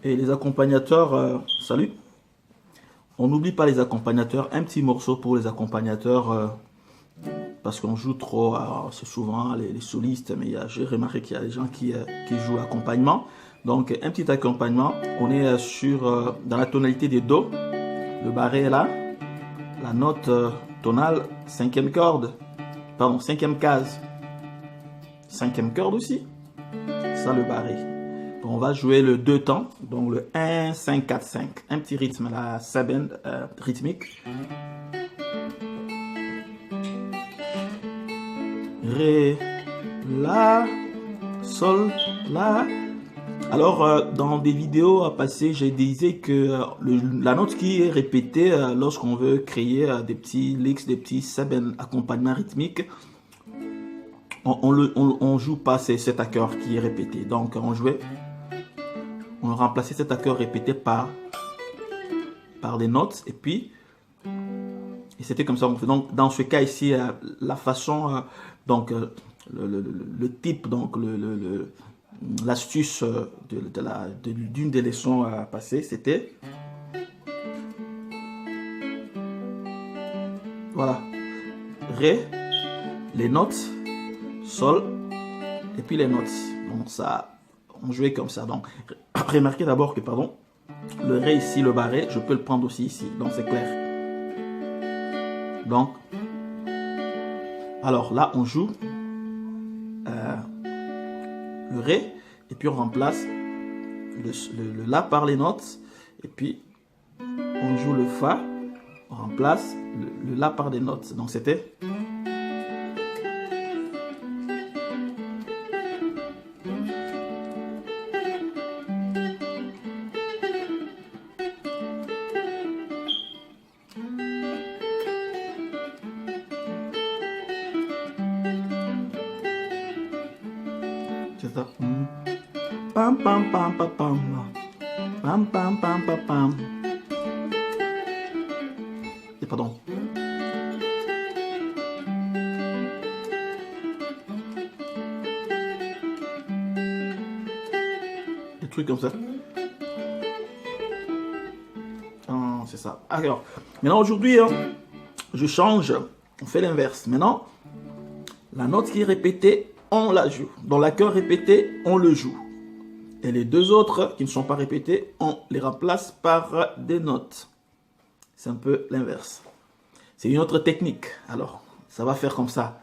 Et les accompagnateurs, salut. On n'oublie pas les accompagnateurs, un petit morceau pour les accompagnateurs, parce qu'on joue trop, c'est souvent les solistes, mais j'ai remarqué qu'il y a des gens qui jouent l'accompagnement. Donc un petit accompagnement, on est dans la tonalité des Do, le barré est là, la note tonale, cinquième corde, pardon, cinquième case, cinquième corde aussi, ça le barré. Donc on va jouer le deux temps, donc le 1, 5, 4, 5, un petit rythme, la sabine rythmique. Ré, La, Sol, La. Alors, dans des vidéos passées, j'ai disais que la note qui est répétée lorsqu'on veut créer des petits licks, des petits accompagnements rythmiques, on joue pas cet accord qui est répété. Donc, on remplaçait cet accord répété par des notes et puis et c'était comme ça on fait. Donc dans ce cas ici la façon donc le type, donc l'astuce d'une des leçons passées, c'était voilà, ré, les notes, sol et puis les notes. Donc ça, on jouait comme ça. Donc remarquez d'abord que pardon, le ré ici, le barré, je peux le prendre aussi ici, donc c'est clair. Donc, alors là, on joue le ré, et puis on remplace le la par les notes, et puis on joue le fa, on remplace le la par des notes. Donc c'était... C'est ça. Pam pam pam pam pam. Pam pam pam pam pam. Et pardon. Des trucs comme ça. C'est ça. Alors, maintenant aujourd'hui, je change. On fait l'inverse. Maintenant, la note qui est répétée, on la joue. Dans l'accord répété, on le joue. Et les deux autres qui ne sont pas répétés, on les remplace par des notes. C'est un peu l'inverse. C'est une autre technique. Alors, ça va faire comme ça.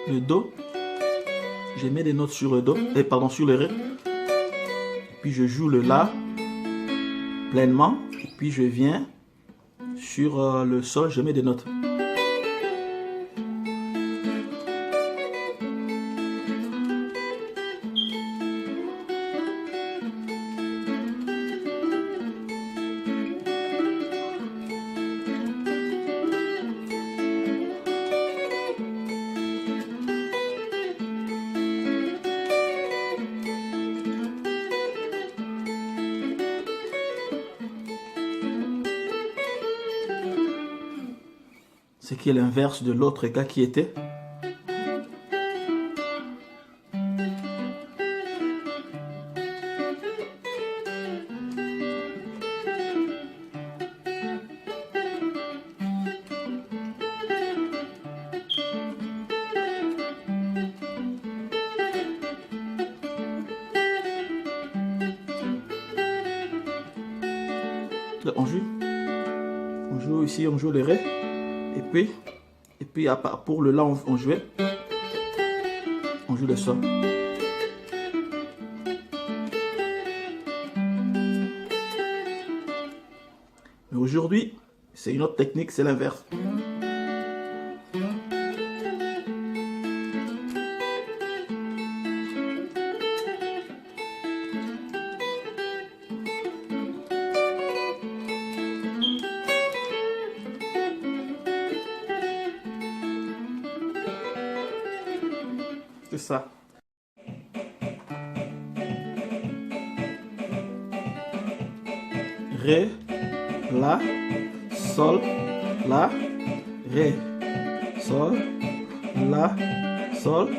Le Do. Je mets des notes sur le Do, pardon, sur le Ré. Puis je joue le La pleinement. Et puis je viens sur le Sol, je mets des notes. Ce qui est l'inverse de l'autre cas qui était. Là, on joue ici, on joue le Ré. Et puis pour le La, on jouait. On joue le Sol. Mais aujourd'hui, c'est une autre technique, c'est l'inverse. C'est ça. Ré. la, sol, la, ré, sol, la, sol.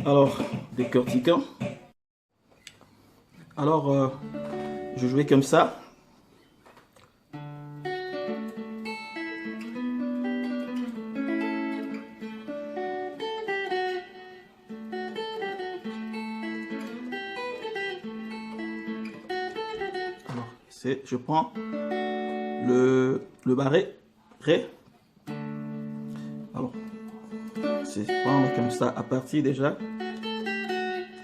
Alors, décortiquant. Alors, je jouais comme ça. Alors, je prends le barré, ré. Alors, c'est prendre comme ça à partir déjà,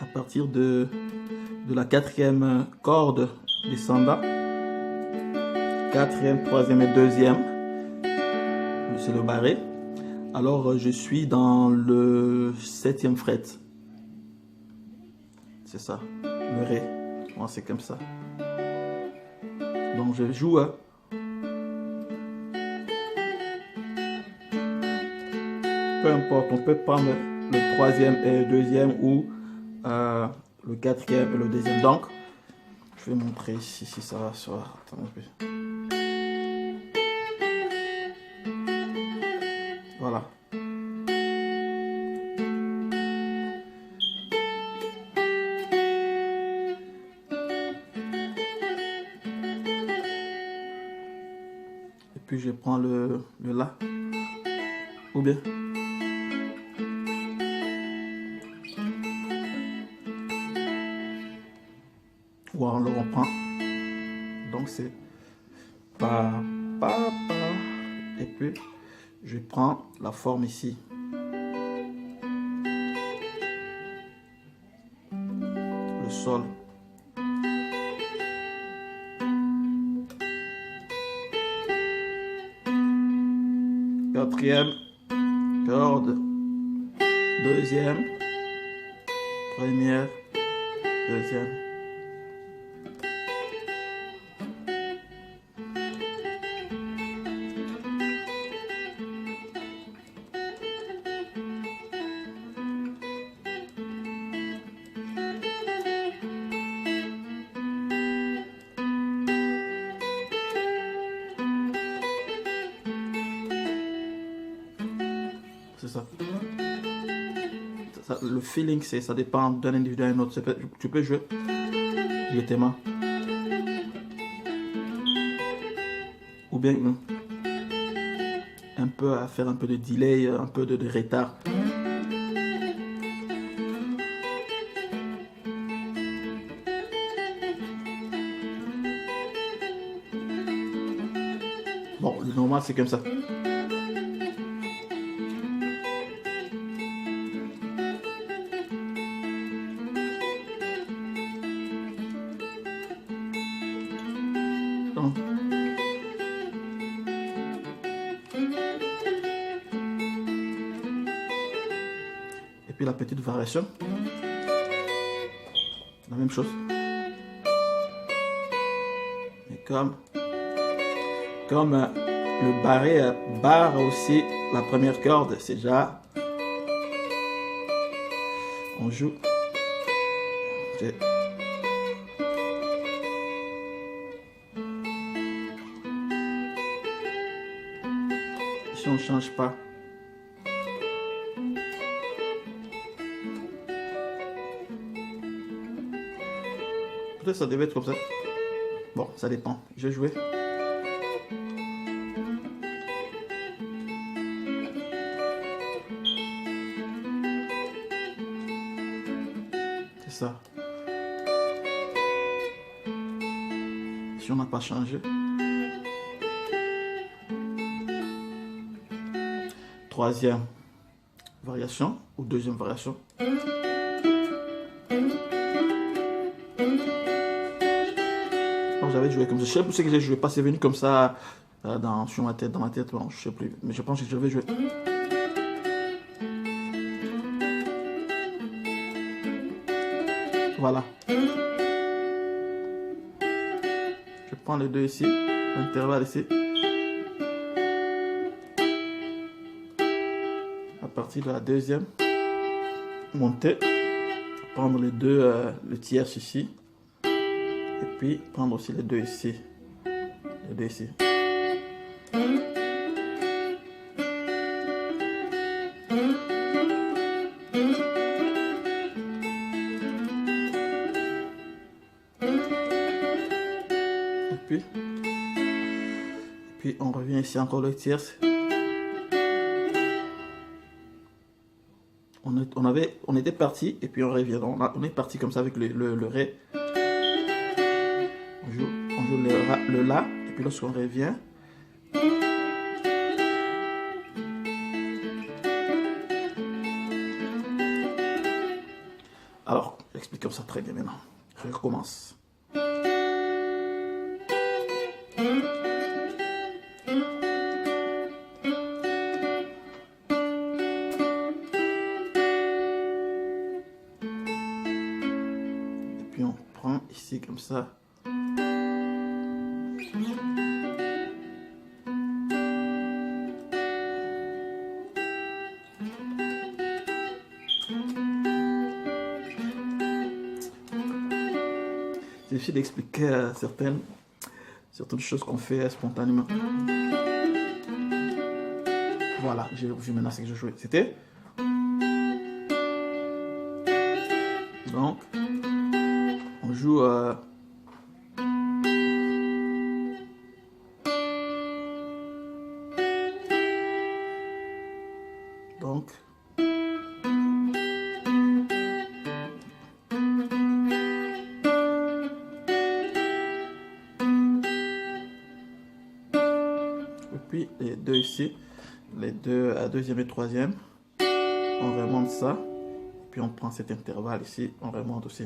à partir de la quatrième corde descendant, quatrième, troisième et deuxième, c'est le barré. Alors je suis dans le septième fret, c'est ça, le ré. Bon, c'est comme ça. Donc je joue. Peu importe, on peut prendre le troisième et le deuxième ou le quatrième et le deuxième. Donc, je vais montrer ici si ça va sur. Attends un peu. Voilà. Et puis je prends le la. Ou bien. Ou alors on le reprend. Donc c'est pa, pa, pa. Et puis je prends la forme ici. Le sol. Quatrième corde. Deuxième. Première. Deuxième. C'est ça. Le feeling, ça dépend d'un individu à un autre. Tu peux jouer directement. Ou bien un peu à faire un peu de delay, un peu de retard. Bon, le normal c'est comme ça. Donc, et puis la petite variation, la même chose. Et comme le barré barre aussi la première corde, c'est déjà, on joue. Si on change pas, Peut-être ça devait être comme ça. Bon, ça dépend. Je vais jouer. C'est ça. Si on n'a pas changé. Troisième variation ou deuxième variation. J'avais joué comme ça. Je sais plus ce que j'ai joué. Pas, c'est venu comme ça sur ma tête, dans ma tête. Bon, je sais plus. Mais je pense que j'avais joué. Voilà. Je prends les deux ici. L'intervalle ici. À partir de la deuxième, monter. Prendre les deux, le tierce ici. Et puis prendre aussi les deux ici. Les deux ici. Et puis on revient ici encore le tierce. On était parti et puis on revient. On est parti comme ça avec le ré. On joue le la et puis lorsqu'on revient, alors j'explique comme ça très bien maintenant. Je recommence. Et puis on prend ici comme ça. C'est difficile d'expliquer certaines choses qu'on fait spontanément. Voilà, j'ai vu maintenant ce que je jouais. C'était. Donc, on joue. Donc. Et puis les deux ici, les deux à deuxième et troisième, on remonte ça, et puis on prend cet intervalle ici, on remonte aussi.